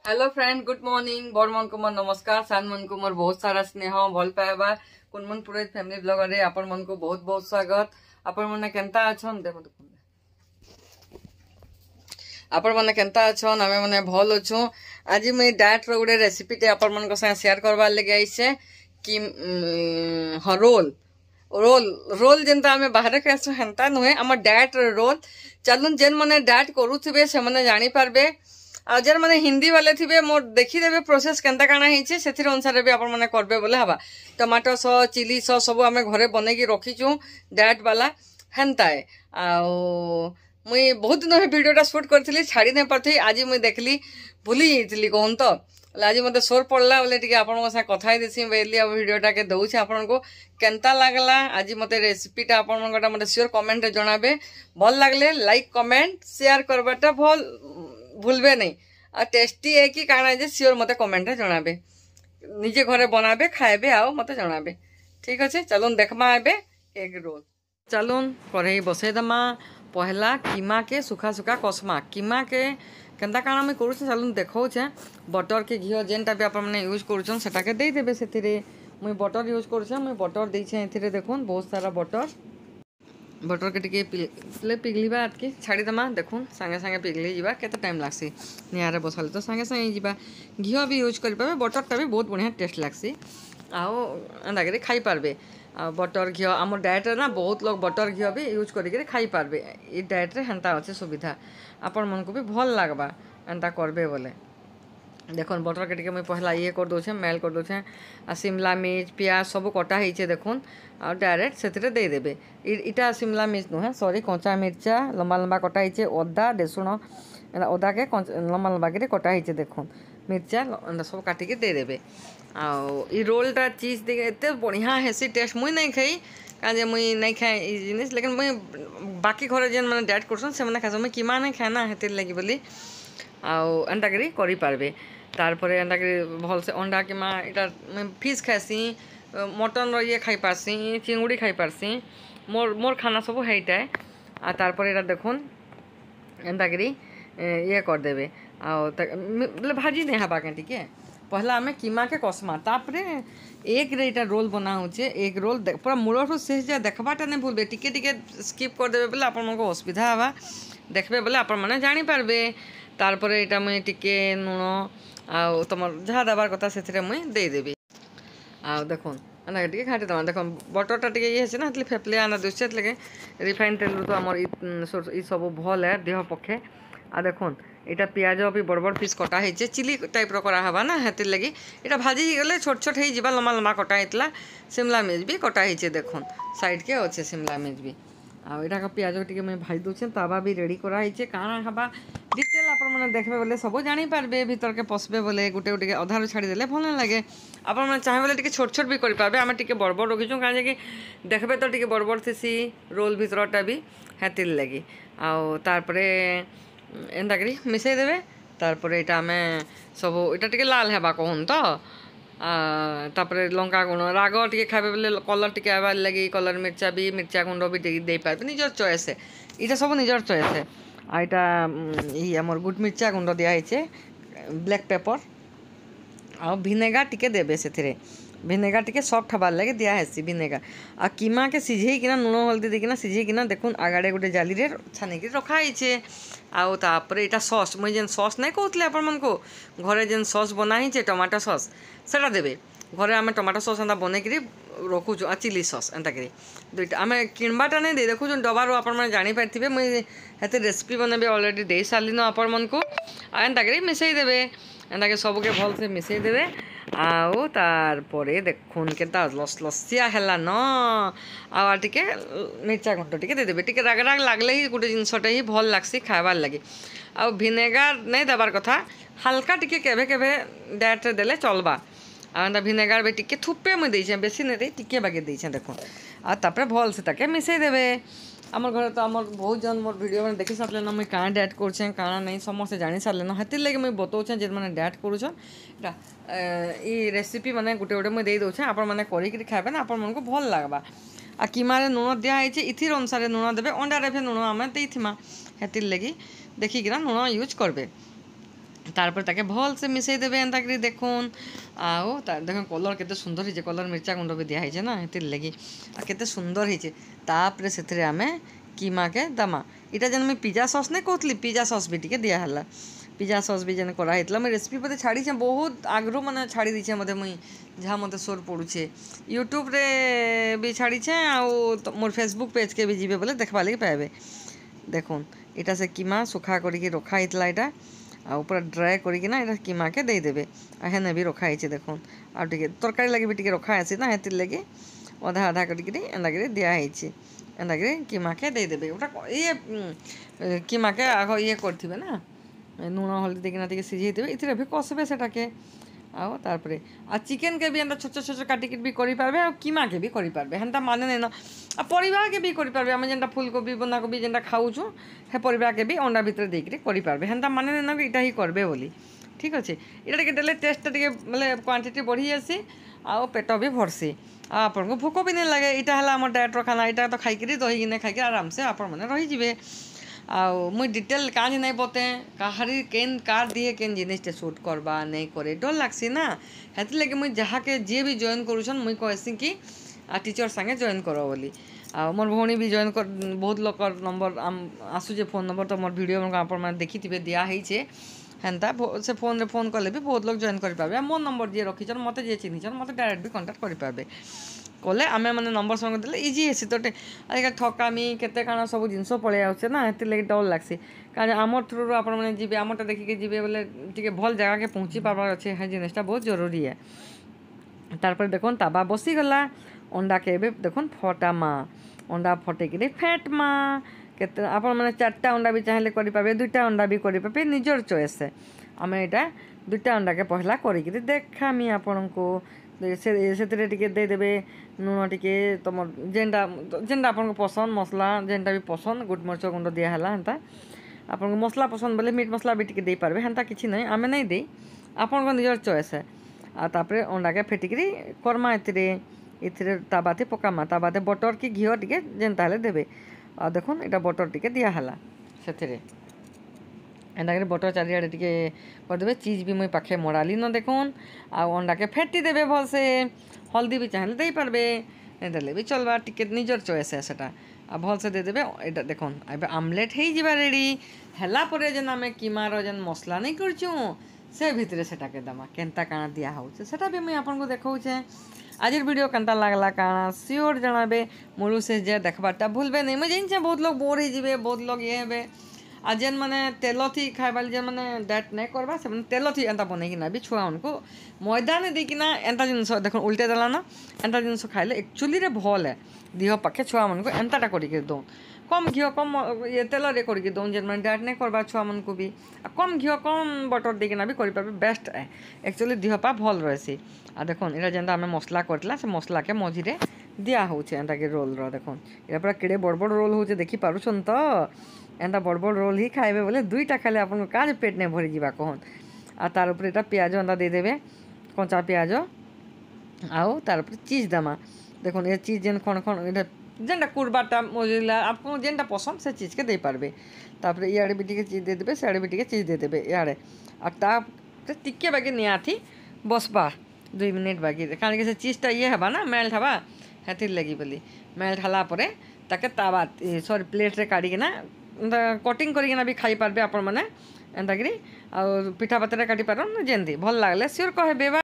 Hello friend, good morning. बड़ मन को मोर नमस्कार, सान मन को मोर बहुत सारा स्नेह भल पाइबा कुनमन पुरोहित फैमिली ब्लॉग रे आपण मन को बहुत बहुत स्वागत। आपण मन केनता अछन देखो आपण मन केनता अछन, आमे मने भल अछु। आज मैं डाइट रो गुडे रेसिपी टे आपण मन को साथ शेयर करबा लगे आइसे कि रोल रोल रोल जेनता आमे बाहर खासु हेंता नुहे हमर डाइट रोल। चलुन जेन मने डाइट करूथिबे से मने जानि पारबे आ जर माने हिंदी वाले थिबे मोर देखि देबे प्रोसेस केनता काना हिचे सेथिर अनुसार भी आपण माने करबे बोले हबा। टमाटो सॉस चिली सॉस सब आमे घरे बने की रखिचु डाइट वाला हेंता है। आ मुई बहुत दिन वीडियोटा शूट करथिली छाड़ी नै परथि। आज मुई देखली भूली जाइतिली कोन तो आज मते सोर पड़ला बोले टिके आपण को सा कथाई देसी बेली अब वीडियोटा के दउ छे आपण को केनता लागला। आज मते रेसिपीटा आपण मनकोटा मते श्योर कमेंट रे जणाबे। भल लागले लाइक कमेंट शेयर करबाटा भल भूलबे नहीं। आ टेस्टी है कि काना जे श्योर मते कमेंट रे जणाबे, निजे घरे बनाबे खाएबे आओ मते जणाबे। ठीक अच्छे, चलून देखमा एबे एग रोल। चलून कढ़ाई बसई दमा। पहला कीमा के सुखा सुखा कसमा कीमा के केनता काना मैं करू चलून देखौ छे। बटर के घी जेनटा भी आपण माने यूज करूछन सेटा के दे देबे। सेतिरे मुई बटर यूज करू छे। मुई बटर देइ छे एथिरे देखुन बहुत सारा बटर बटर के टिके पिघलिबा आटके छाड़ी दमा। देखुन संगे संगे पिघली जीवा केते टाइम लागसी नियारे बसाले तो संगे संगे जीवा। घी भी यूज करि पाबे, बटरटा भी बहुत बढ़िया टेस्ट लागसी आओ अंदा करे खाई पारबे। आ बटर घी आम डाइट ना बहुत लोग बटर घी भी यूज करिके खाई पारबे। ई डाइट रे हेंता अच्छे सुविधा आपण मन को भी भल लागबा एंता करबे बोले। देखुन बटर के टिके मैं पहला ये कर दो मेल कर दो। आ शिमला मिर्च प्याज सब कटा होइछे देखुन आ डायरेक्ट से दे देबे। इटा शिमला मिर्च नुहे सॉरी कंचा मिर्चा लंबा लंबा कटा होइछे। अदा रसुण अदा के लंबा लंबा के कटा होइछे देखुन मिर्चा सब काटिके दे देबे। आ ई रोलटा चीज दे एते बढ़िया हेसी टेस्ट मुई नहीं खाई काजे मुई नहीं खाए ई जिनिस, लेकिन मुई बाकी घरे जेन माने डाइट करसन से माने खासन मुई कीमा नहीं खाना हेतिर लगी बोली आउ एंता करी पारबे। तारपरे एंता भल से अंडा कीमा इटा फिश खाइसी, मटन रो ये खाई पारसी, चिंगुड़ी खाई पारसी। मोर खाना सब हेइटा है। आ तारपरे एटा देखुन एंता ये कर देबे आ भाजी नहीं हबा के टिके पहला आमे कीमा के कसमा तापरे एक रे इटा रोल बना होचे। एक रोल पूरा मूलठू शेष जा देखबाटा नहीं भूलबे। टिके टिके स्किप कर देबे बोले आपन को असुविधा हवा देखबे बोले आपन माने जानि पारबे। तारपरे इटा मैं टिके नून आ तुम जहाँ देवार कथा से मुई दे देबी। आ देखुन एना टिके घाटी दमा। देखुन बटरटा टिके ये है ना फेफले आना दुष्य लगे रिफाइन तेल तो आमर ई सब भल है देह पक्षे। आ देखुन इटा पियाज भी बड़ बड़ पीस कटा होइछे चिली टाइप रो करा हवा ना हेतिर लगी इटा भाजी गले छोट छोट हो जीवा लम्बा लम्बा कटा होइतला। शिमला मिर्च भी कटा होइछे देखुन साइड के अच्छे शिमला मिर्च भी। आ इटा का पियाज टिके मैं भाजी दूचे तावा भी रेडी करा होइछे काना हवा डिटेल आपण माने देखबे बोले सब जानि पारबे। भीतर के पसबे बोले गुटे गुटे अधारू छाड़ी देले भल लगे। आपण माने चाहे बोले टिके छोट छोट भी करि पारबे। आमे टिके बड़ बड़ रखिछु काजे कि देखबे तो टिके बड़ बड़ थिसी रोल भीतरटा भी हेतिर लगी। आ तारपरे एंता करी मिसई देबे। तारपरे इटा आमे सब इटा टिके लाल हेबा कहून तो तापरे लंका गुण राग टिके खाबे बोले कलर टिके आबार लगी कलर मिर्चा भी मिर्चा गुंड भी दे पारबे निजर चॉइस है। इटा सब निजर चॉइस है। आ इटा ई हमर गुड मिर्चा गुंड दिया होइछे ब्लैक पेपर आ विनेगार टिके देबे। सेथिरे विनेगार टिके सॉफ्ट हबार लगे दिया हेसी विनेगार। आ कीमा के सिझेई किना नून हल्दी देकिना सिझेई किना देखुन आगाड़े गोटे जाली रे छानी के रखा होइछे। आउ तापरे इटा सॉस मुई जेन सॉस नहीं कहूतले आपण मन को घरे जेन सॉस बना होइछे टमाटो सॉस सेटा देबे। घरे आमे टमाटो सॉस एंता बने करी रखुछु आ चिली सॉस एंता करी दुईटा आमे किणबाटा नहीं दे देखुछु डबारो आपण माने जानि पारथिबे। मुई हेते रेसिपी बनेबे ऑलरेडी दे सालिनो आपण मन को आ एंता करी मिसई देबे। एंता के सब के भल से मिसई देबे। आउ तारपरे देखुन केता लसलसिया हैला न आ टिके मिर्चा गुंड टिके दे देबे। टिके राग राग लागले ही गोटे जिनसटे ही भल लागसी खाइबार लगी। आ विनेगार नहीं देबार कथा हल्का टिके केबे केबे डाइट देले चलबा। आ विनेगार भी टिके थुपे मुई देइछे बेसी नहीं दे टिके बागे देइछे देखुन। आ तापरे भल से ताके मिसई देबे। आमर घरे तो आमर बहुत जन मोर वीडियो में देखि सारले ना मुई काँ डाइट करुछे काँ नहीं समस्ते जानि सारले ना हेतिर लगे मुई बताऊछे जे माने डाइट करुछन इटा ई रेसिपी माने गुटे गुटे मुई दे दउछे आपण माने करिक खाबे ना आपण मन को भल लागबा। आ कीमारे नून दिया होइछे इथिर अनुसार नून देबे। अंडा रे नून आमे देइथिमा हेतिर लगी देखिकिना नून यूज करबे। तारपर ताके भल से मिसई देबे एंता करी देखुन आओ देखो कलर केते सुंदर हिचे कलर मिर्चा गुंड भी दिया हिचे ना हेतिर लगी आ केते सुंदर हिचे तापरे सेथरे आमे कीमा के दमा इटा जन मैं पिज्जा सॉस ने कहतली पिज्जा सॉस भी टिके दिया हला पिज्जा सॉस भी जन करा हितला मैं रेसिपी पते छाड़ी छे बहुत आग्रो माने छाड़ी दी छे मते मुई जहाँ मते सोर पड़ुछे यूट्यूब रे भी छाड़ी छे आ मोर फेसबुक पेज के भी जीवे बोले देखबा लगी पाबे देखुन इटा से कीमा सुखा करिके रखा हितला इटा आ ऊपर ड्राई करिकिना इटा कीमा के दे देबे आ हेने भी रखा हिचे देखुन आ टिके तरकारी लगी भी टिके रखा आसी ना हेतिर लगी आधा आधा करिके एंदा करे दिया हिचे एंदा करे कीमा के दे देबे ओटा ये कीमा के आगो ये करथिबे ना लुण हल्दी देकिना टिके सिझेई देबे इथिरे भी कसबे सेटाके आओ तारपरे आ चिकेन के भी एंदा छोट छोट काटिके भी करि पारबे आ कीमा के भी करि पारबे हेंता माने नै ना आ परिवा के भी करि पारबे हम जेंटा फूलकोबी बंधाकोबी जेंटा खाउछु हे परिवा के भी अंडा भीतर देकरे करि पारबे हेंता माने नै ना इटा ही करबे बोली ठीक अच्छे इटा टिके देले टेस्ट टिके मतलब क्वांटिटी बढ़ी आसी आ पेट भी भरसी आपन को भोक भी नहीं लगे इटा हला हमर डाइट खाना इटा तो खाइकरी दही किने खाइके आराम से आपन माने रही जिवे आ मुई डिटेल काज नहीं बते काहारी केन कार दिए केन जिनिस शूट करबा नहीं करे डर लागसी ना हेति लगे मुई जहाँ के जे भी जॉइन करूछन मुई कहसी कि टीचर संगे जॉइन करो बोली आ मोर भौणी भी जॉइन कर बहुत लोग नंबर आसुचे फोन नंबर तो मोर वीडियो मन आपन माने देखिथिबे दिया हिचे हेन्ता से फोन रे फोन कले भी बहुत लोग जॉइन कर पाबे मोर नंबर जे रखिछन मते जे चिन्हिछन मते डायरेक्ट भी कांटेक्ट कर पाबे कले आमे माने नंबर संग देले इजी हेसी तो आजिका ठकामी केते काना सब जिनस पळे आउछे ना हेति लगे डर लागसी कारण आमर थ्रू आपण माने जिबे आमरटा देखिके जिबे बोले टिके भल जगह के पहुंची पाबार अच्छे है जिनिसटा बहुत जरूरी है तारपर देखुन ताबा बसी गला अंडा के भी देखुन फटामा अंडा फटे के फैट मा केते आपण माने 4टा अंडा भी चाहेले करि पाबे 2टा अंडा भी करि पाबे निजर चॉइस है आमे एटा 2टा अंडा के पहला करि के देखामी आपण को से दे देबे लुण टिके तुम जेनटा जेनटा आपन को पसंद मसला जेनटा भी पसंद गुड मरच गुंड दिया हला हेंता आपन को मसला पसंद बोले मीट मसला भी टिके दे पारबे हेंता किछि नै आमे नै दे आपन को निजर चॉइस है आ तापरे अंडा के फेटिकरी कर्मा इथिरे ताबाते पकामा ताबाते बटर की घिओ टिके जेनता हले देबे आ देखुन एटा बटर टिके दिया हला सेथिरे एंदा के बटर चारियाडे टिके कर देबे चीज भी मुई पाखे मराली न देखुन आ अंडा के फेटी देबे भल से हल्दी भी चाहले दे पारबे नै देले भी चलबा टिके निजर चॉइस है सेटा आ भल से दे देबे एटा देखुन एबे आमलेट हेई जिबा रेडी हला परे जेना में कीमा रो जन मसला नै करछु से भितरे सेटा के दमा केनता काना दिया होउछे सेटा भी मुई आपन को देखाउछे आजिर वीडियो केनता लागला काना श्योर जणाबे मुलु से जे देखबाटा भूलबे नै मुई जिनछे बहुत लोग बोर ही जिबे बहुत लोग ये हेबे आ जेन माने तेल थी खाइबाल जेन माने डाइट नहीं करबा से माने तेल थी एंता बनैकिना भी छुआ उनको मैदा ने देकिना एंता जिनस देखो उल्टे देला ना एंता जिनस खाइले एक्चुअली रे भल है देह पाखे छुआ मन को एंताटा करिके दो कम घिओ कम ये तेल रे करिके दो जेन माने डाइट नहीं करबा छुआ मन को भी आ कम घिओ कम बटर देकिना भी करि पाबे बेस्ट है एक्चुअली देह पा भल रहसी आ देखो इरा जेंता हमें मसला करतला से मसला के मझिरे दिया होउछे एंता के रोल रो देखो इरा पूरा केड़े बड़ बड़ रोल होउछे देखि पारुछन तो एंता बड़ बड़ रोल ही खाइबे बोले 2टा खाले आपन काज पेट नहीं भरी जीवा कहन आ तार ऊपर एटा प्याज अंदा दे देबे कंचा प्याज आओ तार ऊपर चीज दमा देखो ये चीज जेन खण खण एटा जेनटा कुरबाटा मोजिला आपको जेनटा पसंद से चीज के दे पारबे तापर इयाडे बिटी के चीज दे देबे साडे बिटी के चीज दे देबे इयाडे आ ता टिके बाकी नियाथी बसबा 2 मिनट बाकी कारण के से चीजटा ये हबा ना मेल्ट हबा हेतिर लगी बोली मेल्ट हला परे ताके तावा सॉरी प्लेट रे काडी के ना कटिंग करिकिना भी खाई पारबे आपण माने एंता करी आ पिठा पतरे काटी पारन जेंती भल लागले श्योर कहबे।